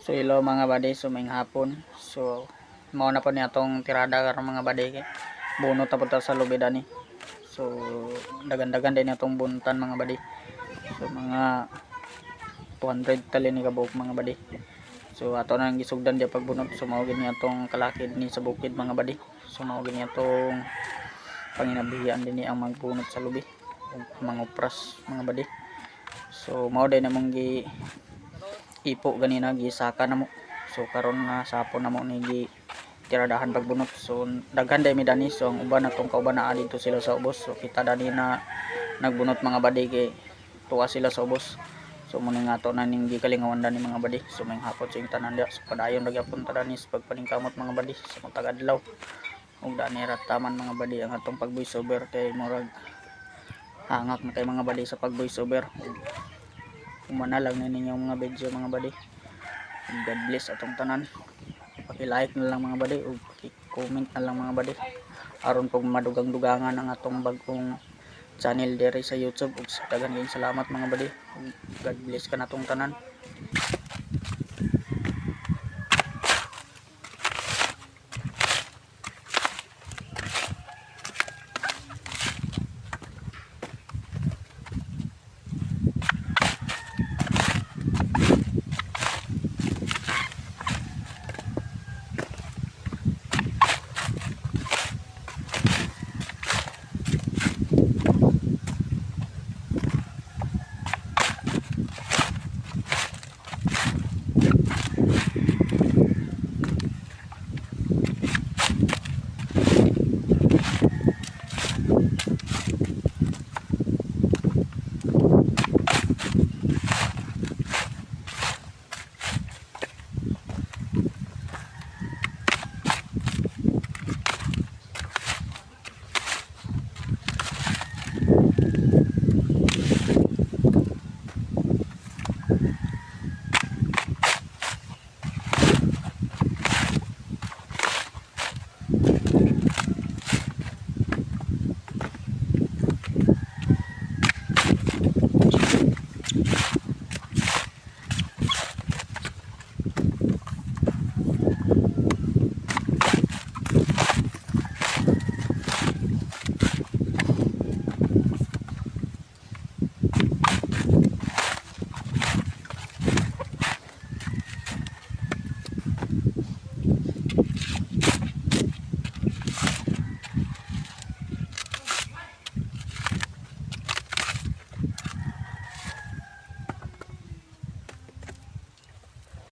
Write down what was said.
So hello mga buddy, so may hapon. So mao na po niya tong tirada karon mga buddy kay bunot na po ta sa lubida ni. So dagan-dagan din itong buntan mga buddy. So mga 200 tali ni kabuok mga buddy. So ato nang gisugdan dia pagbunot. So mao gini atong kalakid ni sa bukid mga buddy. So mao gini atong panginabihan din ni ang magbunot sa lubi. Mga upras mga buddy. So mao din namong gi ipo ganina gisaka namo. So karon nga sapon namo ni gi tiradahan pagbunot. So daghan day mi dani. So ang uban atong kauban naa dito sila sa ubos. So kita dani na nagbunot mga badi kay tuwa sila sa ubos. So muna nga to na ning gikalingawan dani mga badi. So may hapon sing tanan dia. So padayon gyapon ta dani sa pagpaningkamot mga badi sa matag adlaw. Ug dani rataman mga badi ang atong pag voice over kay murag hangak na kay mga badi sa pag voice over. Umanalag na ninyong mga video mga buddy. God bless atong tanan. Paki-like na lang mga buddy o paki-comment na lang mga buddy. Aron pag madugang-dugangan ang atong bagong channel diri sa YouTube ug sa daghan kayong salamat mga buddy. God bless ka natong tanan.